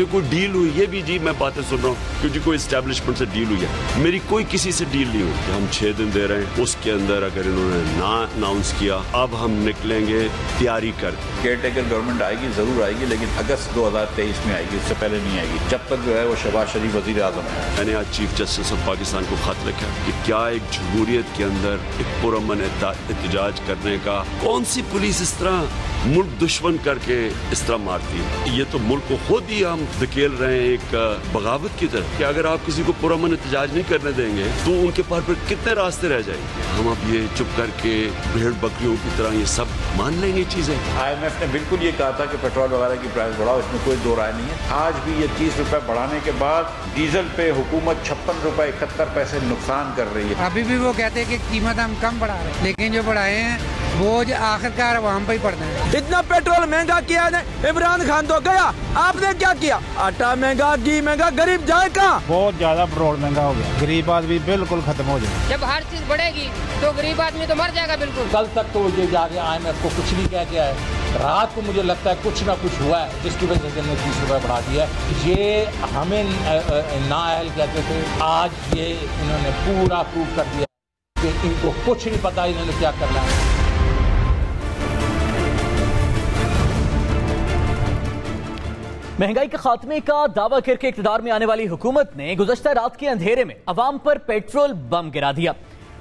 ये कोई डील हुई, ये भी जी मैं बातें सुन रहा हूँ क्योंकि कोई एस्टेब्लिशमेंट से डील हुई है। मेरी कोई किसी से डील नहीं हुई। हम 6 दिन दे रहे हैं, उसके अंदर अगर इन्होंने ना अनाउंस किया, अब हम निकलेंगे तैयारी कर। केयर टेकर गवर्नमेंट आएगी, जरूर आएगी, लेकिन अगस्त 2023 में आएगी, उससे पहले नहीं आएगी। जब तक जो है वो शहबाज शरीफ वजीर आजम है। मैंने आज चीफ जस्टिस ऑफ पाकिस्तान को खत लिखा कि क्या एक जमहूरियत के अंदर एक पुरअमन एहतजाज करने का, कौन सी पुलिस इस तरह मुल्क दुश्मन करके इस तरह मारती है। ये तो मुल्क को खुद ही हम धकेल रहे हैं एक बगावत की तरफ कि अगर आप किसी को पुरअमन एहतजाज नहीं करने देंगे तो उनके पास फिर कितने रास्ते रह जाएंगे। हम अब ये चुप करके भेड़ बकरियों की तरह ये सब मान लेंगे चीजें। IMF ने बिल्कुल ये कहा था कि पेट्रोल वगैरह की प्राइस बढ़ाओ, इसमें कोई दो राय नहीं है। आज भी ये 30 रुपए बढ़ाने के बाद डीजल पे हुकूमत 56 रुपए 71 पैसे नुकसान कर रही है। अभी भी वो कहते हैं कि कीमत हम कम बढ़ा रहे हैं, लेकिन जो बढ़ाए हैं बोझ आखिरकार अवाम पे ही पड़ना है। इतना पेट्रोल महंगा किया है, इमरान खान तो गया, आपने क्या किया? आटा महंगा, घी महंगा, गरीब जाए कहाँ? बहुत ज्यादा पेट्रोल महंगा हो गया, गरीब आदमी बिल्कुल खत्म हो जाए। जब हर चीज बढ़ेगी तो गरीब आदमी तो मर जाएगा बिल्कुल। कल तक तो ये जाके IMF को कुछ नहीं कह गया है। रात को मुझे लगता है कुछ ना कुछ हुआ है जिसकी वजह से इन्होंने 30 रुपए बढ़ा दिया है। ये हमें नाअहल कहते थे, आज ये इन्होंने पूरा प्रूव कर दिया कि इनको कुछ नहीं पता इन्होंने क्या करना है। महंगाई के खात्मे का दावा करके इक़्तिदार में आने वाली हुकूमत ने गुज़श्ता रात के अंधेरे में अवाम पर पेट्रोल बम गिरा दिया।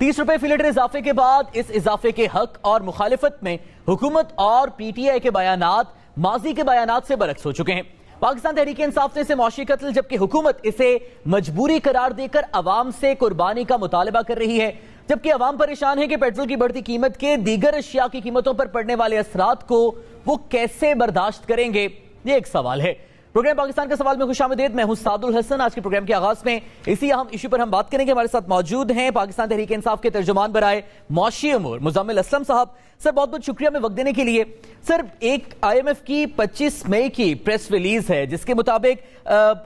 30 रुपए फी लीटर इजाफे के बाद इस इजाफे के हक और मुखालिफत में हुकूमत और PTI के बयानात माजी के बयानात से बरक्स हो चुके हैं। पाकिस्तान तहरीक इंसाफ ने इसे मौशी कत्ल, जबकि हुकूमत इसे मजबूरी करार देकर अवाम से कुर्बानी का मुतालबा कर रही है। जबकि अवाम परेशान है कि पेट्रोल की बढ़ती कीमत के दीगर अशिया की कीमतों पर पड़ने वाले असरात को वो कैसे बर्दाश्त करेंगे, ये एक सवाल है। प्रोग्राम पाकिस्तान का सवाल में खुशामदीद, मैं हूं सादुल हसन। आज के प्रोग्राम के आगाज में इसी अहम इशू पर हम बात करेंगे। हमारे साथ मौजूद हैं पाकिस्तान तहरीक इंसाफ के तर्जुमान बराए मौशी उमूर मुजम्मिल असलम साहब। सर बहुत बहुत शुक्रिया में वक्त देने के लिए। सर एक IMF की 25 मई की प्रेस रिलीज है जिसके मुताबिक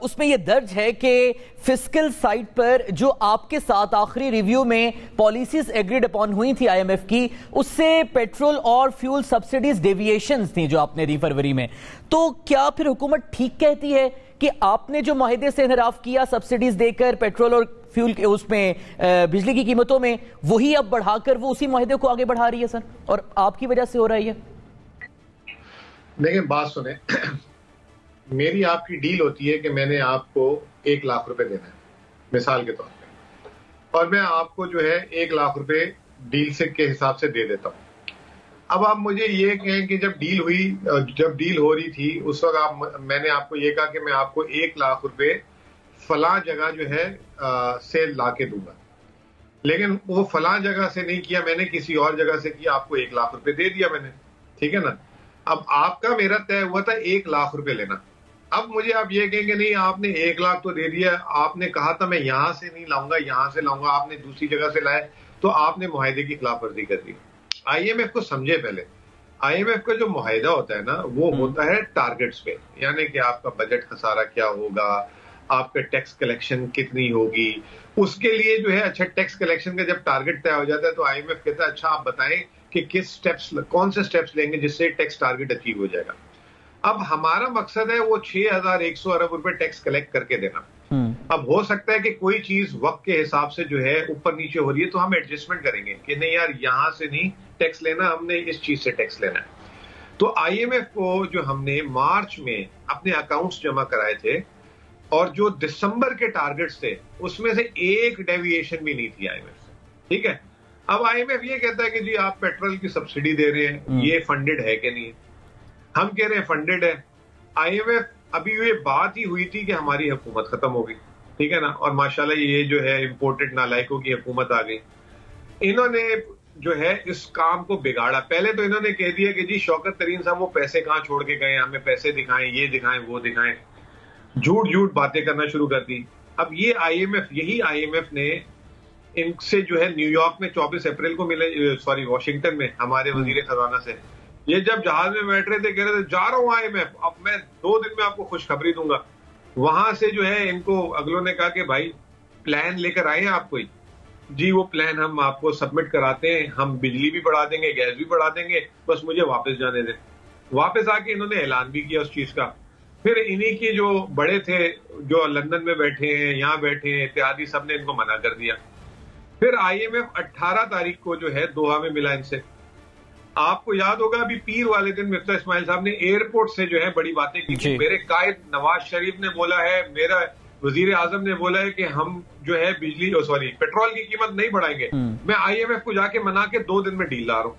उसमें यह दर्ज है कि फिस्कल साइट पर जो आपके साथ आखिरी रिव्यू में पॉलिसीज एग्रीड अपॉन हुई थी IMF की, उससे पेट्रोल और फ्यूल सब्सिडीज डेविएशंस थी जो आपने दी फरवरी में। तो क्या फिर हुकूमत ठीक कहती है कि आपने जो मुआहदे से इनहराफ किया सब्सिडीज देकर पेट्रोल और फ्यूल के उसमें बिजली की कीमतों में, वही अब बढ़ाकर वो उसी मुआहदे को आगे बढ़ा रही है सर, और आपकी वजह से हो रहा है? देखिए बात सुने, मेरी आपकी डील होती है कि मैंने आपको 1 लाख रुपए देना है मिसाल के तौर पे, और मैं आपको जो है 1 लाख रुपए डील से के हिसाब से दे देता हूं। अब आप मुझे ये कहें कि जब डील हो रही थी उस वक्त मैंने आपको ये कहा कि मैं आपको 1 लाख रुपए फलां जगह जो है से ला के दूंगा, लेकिन वो फलां जगह से नहीं किया, मैंने किसी और जगह से किया, आपको 1 लाख रुपए दे दिया मैंने, ठीक है ना। अब आपका मेरा तय हुआ था 1 लाख रुपए लेना। अब मुझे आप ये कहेंगे नहीं आपने 1 लाख तो दे दिया, आपने कहा था मैं यहां से नहीं लाऊंगा यहां से लाऊंगा, आपने दूसरी जगह से लाए, तो आपने मुआहदे की खिलाफ वर्जी कर दी। IMF को समझे पहले, IMF का जो मुआहदा होता है ना वो होता है टारगेट्स पे, यानी कि आपका बजट खसारा क्या होगा, आपका टैक्स कलेक्शन कितनी होगी, उसके लिए जो है अच्छा टैक्स कलेक्शन का जब टारगेट तय हो जाता है तो IMF कहता है अच्छा आप बताएं कि कौन से स्टेप्स लेंगे जिससे टैक्स टारगेट अचीव हो जाएगा। अब हमारा मकसद है वो 6100 अरब रुपए टैक्स कलेक्ट करके देना। अब हो सकता है कि कोई चीज वक्त के हिसाब से जो है ऊपर नीचे हो रही है तो हम एडजस्टमेंट करेंगे कि नहीं यार यहां से नहीं टैक्स लेना, हमने इस चीज से टैक्स लेना है। तो IMF को जो हमने मार्च में अपने अकाउंट्स जमा कराए थे और जो दिसंबर के टारगेट्स थे उसमें से एक डेविएशन भी नहीं थी IMF से, ठीक है। अब IMF ये कहता है कि जी आप पेट्रोल की सब्सिडी दे रहे हैं, ये फंडेड है कि नहीं, हम कह रहे हैं फंडेड है। IMF अभी ये बात ही हुई थी कि हमारी हुकूमत खत्म हो गई, ठीक है ना, और माशाल्लाह ये जो है इंपोर्टेड नालायकों की हुकूमत आ गई। इन्होंने जो है इस काम को बिगाड़ा। पहले तो इन्होंने कह दिया कि जी शौकत तरीन साहब वो पैसे कहां छोड़ के गए, हमें पैसे दिखाएं, ये दिखाएं, वो दिखाएं, झूठ बातें करना शुरू कर दी। अब ये यही IMF ने इनसे जो है न्यूयॉर्क में 24 अप्रैल को मिले, वाशिंगटन में हमारे वजीर खजाना से, ये जब जहाज में बैठ रहे थे कह रहे थे जा रहा हूं IMF, अब मैं 2 दिन में आपको खुशखबरी दूंगा। वहां से जो है इनको अगलों ने कहा कि भाई प्लान लेकर आए हैं आप कोई, जी वो प्लान हम आपको सबमिट कराते हैं, हम बिजली भी बढ़ा देंगे, गैस भी बढ़ा देंगे, बस मुझे वापस जाने दें। वापस आके इन्होंने ऐलान भी किया उस चीज का फिर इन्हीं की जो बड़े थे, जो लंदन में बैठे हैं, यहाँ बैठे हैं इत्यादि, सबने इनको मना कर दिया। फिर IMF 18 तारीख को जो है दोहा में मिला इनसे। आपको याद होगा अभी पीर वाले दिन मिर्जा इस्माइल साहब ने एयरपोर्ट से जो है बड़ी बातें की थी। मेरे कायद नवाज शरीफ ने बोला है, मेरा वजीर आजम ने बोला है कि हम जो है पेट्रोल की कीमत नहीं बढ़ाएंगे। मैं IMF को जाके मना के 2 दिन में डील ला रहा हूं।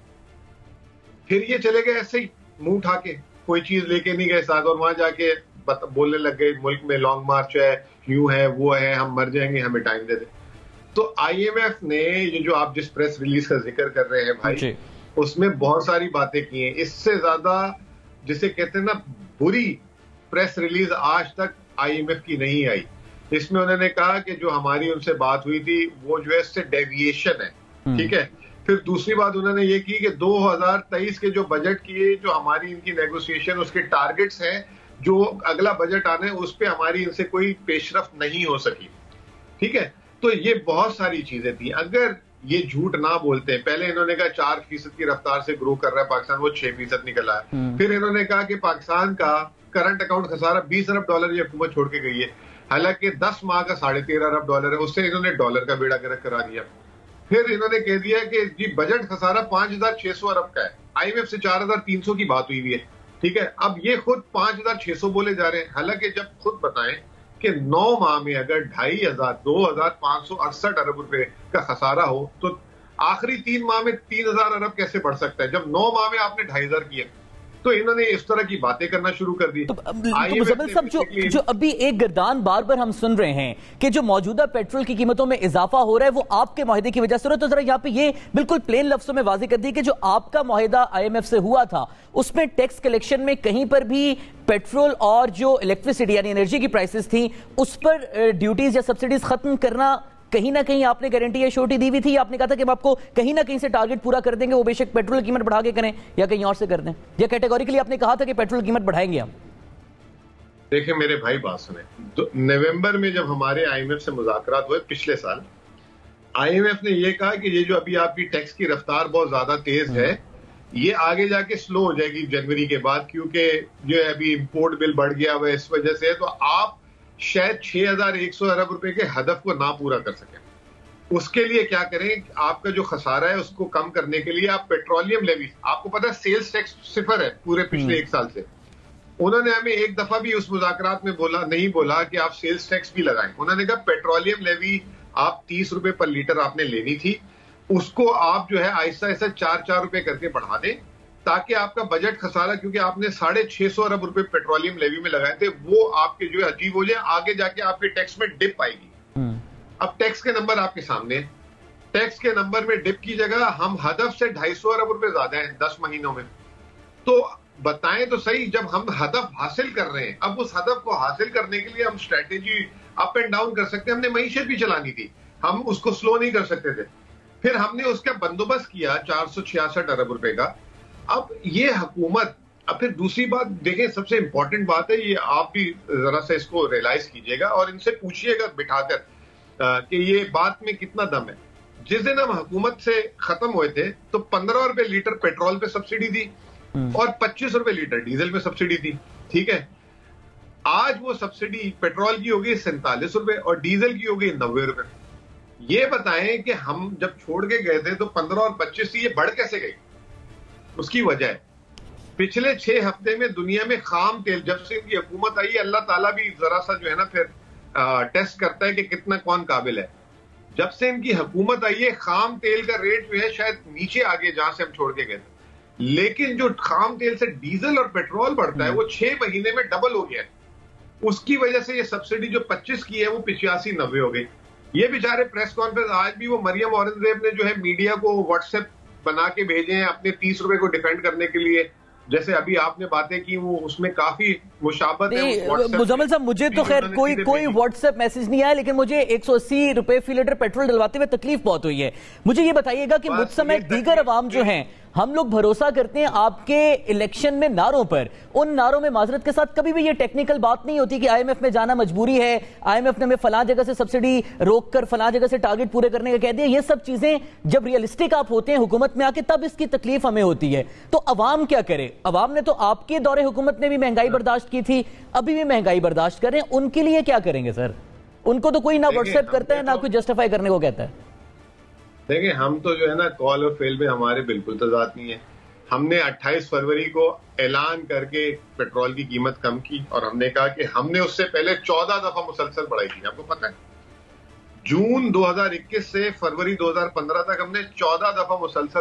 फिर ये चले गए ऐसे ही मुंह उठा के, कोई चीज लेके नहीं गए साथ, और वहां जाके बोलने लग गए मुल्क में लॉन्ग मार्च है, यूं है वो है, हम मर जाएंगे, हमें टाइम दे दे। तो IMF ने ये जो आप जिस प्रेस रिलीज का जिक्र कर रहे हैं भाई, उसमें बहुत सारी बातें की हैं। इससे ज्यादा जिसे कहते हैं ना बुरी प्रेस रिलीज आज तक IMF की नहीं आई। इसमें उन्होंने कहा कि जो हमारी उनसे बात हुई थी वो जो है इससे डेविएशन है, ठीक है। फिर दूसरी बात उन्होंने ये की कि 2023 के जो बजट की जो हमारी इनकी नेगोशिएशन उसके टारगेट्स हैं, जो अगला बजट आने उस पर हमारी इनसे कोई पेशरफ्त नहीं हो सकी, ठीक है। तो ये बहुत सारी चीजें थी। अगर ये झूठ ना बोलते हैं, पहले इन्होंने कहा 4% की रफ्तार से ग्रो कर रहा है पाकिस्तान, वो 6% निकला है। फिर इन्होंने कहा कि पाकिस्तान का करंट अकाउंट खसारा $20 अरब ये हुकूमत छोड़ के गई है, हालांकि 10 माह का $13.5 अरब है, उससे इन्होंने डॉलर का बेड़ा गर्क करा दिया। फिर इन्होंने कह दिया कि जी बजट खसारा 5,600 अरब का है, IMF से 4,300 की बात हुई है, ठीक है। अब ये खुद 5,600 बोले जा रहे हैं, हालांकि जब खुद बताएं कि 9 माह में अगर 2,568 अरब रुपए का खसारा हो तो आखिरी 3 माह में 3,000 अरब कैसे बढ़ सकता है, जब 9 माह में आपने 2,500 किए। तो इन्होंने इस तरह की बातें करना शुरू कर दी। तो मुजम्मिल साहब, जो अभी एक गर्दान बार बार हम सुन रहे हैं कि जो मौजूदा पेट्रोल की कीमतों में इजाफा हो रहा है वो आपके मुआहदे की वजह से हो रहा है, तो जरा यहाँ पे ये बिल्कुल प्लेन लफ्जों में वाज़ेह कर दी कि जो आपका मुआहदा IMF से हुआ था उसमें टैक्स कलेक्शन में कहीं पर भी पेट्रोल और जो इलेक्ट्रिसिटी यानी एनर्जी की प्राइसेस थी उस पर ड्यूटीज या सब्सिडीज खत्म करना कहीं ना कहीं आपने गारंटी या श्योरिटी दी हुई थी। आपने कहा था कि हम आपको कहीं ना कहीं से टारगेट पूरा कर देंगे, वो बेशक पेट्रोल की कीमत बढ़ा के करें या कहीं और से कर दें, या कैटेगोरिकली आपने कहा था कि पेट्रोल की कीमत बढ़ाएंगे हम। देखिए मेरे भाई बात सुने, तो नवंबर में जब हमारे IMF से मुज़ाकरात हुए पिछले साल, IMF ने यह कहा कि ये जो अभी आपकी टैक्स की रफ्तार बहुत ज्यादा तेज है, ये आगे जाके स्लो हो जाएगी जनवरी के बाद, क्योंकि जो है अभी इंपोर्ट बिल बढ़ गया हुआ है इस वजह से, तो आप शायद 6,100 अरब रुपए के हदफ को ना पूरा कर सके। उसके लिए क्या करें, आपका जो खसारा है उसको कम करने के लिए आप पेट्रोलियम लेवी, आपको पता है सेल्स टैक्स 0 है पूरे पिछले 1 साल से। उन्होंने हमें एक दफा भी उस मुज़ाकरात में नहीं बोला कि आप सेल्स टैक्स भी लगाएं। उन्होंने कहा पेट्रोलियम लेवी आप 30 रुपए पर लीटर आपने लेनी थी, उसको आप जो है आहिस्ता आहिस्ता 4-4 रुपए करके बढ़ा दें, ताकि आपका बजट खसारा, क्योंकि आपने 650 अरब रुपए पेट्रोलियम लेवी में लगाए थे, वो आपके जो है अजीब हो जाए, आगे जाके आपके टैक्स में डिप आएगी। अब टैक्स के नंबर आपके सामने, टैक्स के नंबर में डिप की जगह हम हदफ से 250 अरब रुपए ज्यादा है 10 महीनों में। तो बताएं तो सही, जब हम हदफ हासिल कर रहे हैं, अब उस हदफ को हासिल करने के लिए हम स्ट्रेटेजी अप एंड डाउन कर सकते हैं। हमने मईशत भी चलानी थी, हम उसको स्लो नहीं कर सकते थे। फिर हमने उसका बंदोबस्त किया 466 अरब रुपए का। अब ये हुकूमत, अब फिर दूसरी बात देखें, सबसे इंपॉर्टेंट बात है, ये आप भी जरा सा इसको रियलाइज कीजिएगा और इनसे पूछिएगा बिठाकर कि ये बात में कितना दम है। जिस दिन हम हुकूमत से खत्म हुए थे तो 15 रुपए लीटर पेट्रोल पे सब्सिडी दी और 25 रुपए लीटर डीजल में सब्सिडी दी, ठीक है। आज वो सब्सिडी पेट्रोल की होगी 47 रुपए और डीजल की होगी 90 रुपए। ये बताएं कि हम जब छोड़ के गए थे तो 15 और 25 से ये बढ़ कैसे गई? उसकी वजह है पिछले 6 हफ्ते में दुनिया में खाम तेल, जब से इनकी हुकूमत आई, अल्लाह ताला भी जरा सा जो है ना फिर टेस्ट करता है कि कितना कौन काबिल है। जब से इनकी हुकूमत आई है, खाम तेल का रेट जो है शायद नीचे आ गया जहां से हम छोड़ के गए थे, लेकिन जो खाम तेल से डीजल और पेट्रोल बढ़ता है वो 6 महीने में डबल हो गया है। उसकी वजह से ये सब्सिडी जो 25 की है वो 85-90 हो गई। ये बेचारे प्रेस कॉन्फ्रेंस आज भी वो मरियम औरंगजेब ने जो है मीडिया को व्हाट्सएप बना के भेजे हैं अपने 30 रुपए को डिफेंड करने के लिए, जैसे अभी आपने बातें की वो उसमें काफी मुशाबत है। मुजम्मिल साहब, मुझे तो खैर कोई व्हाट्सएप मैसेज नहीं आया, लेकिन मुझे 180 रुपए फी लीटर पेट्रोल डलवाते हुए तकलीफ बहुत हुई है। मुझे ये बताइएगा कि मुझ समय दीगर अवाम जो हैं हम लोग भरोसा करते हैं आपके इलेक्शन में नारों पर। उन नारों में माजरत के साथ कभी भी ये टेक्निकल बात नहीं होती कि आईएमएफ में जाना मजबूरी है, आईएमएफ ने हमें फलां जगह से सब्सिडी रोककर फलां जगह से टारगेट पूरे करने का कह दिया। ये सब चीजें जब रियलिस्टिक आप होते हैं हुकूमत में आके, तब इसकी तकलीफ हमें होती है। तो अवाम क्या करे? अवाम ने तो आपके दौरे हुकूमत में भी महंगाई बर्दाश्त की थी, अभी भी महंगाई बर्दाश्त कर रहे हैं, उनके लिए क्या करेंगे सर? उनको तो कोई ना व्हाट्सएप करता है ना कोई जस्टिफाई करने को कहता है। देखिए, हम तो जो है ना कॉल और फेल में हमारे बिल्कुल तजाद नहीं है। हमने 28 फरवरी को ऐलान करके पेट्रोल की कीमत कम की और हमने कहा कि हमने उससे पहले 14 दफा मुसलसल बढ़ाई थी। आपको पता है, जून 2021 से फरवरी 2015 तक हमने 14 दफा मुसलसल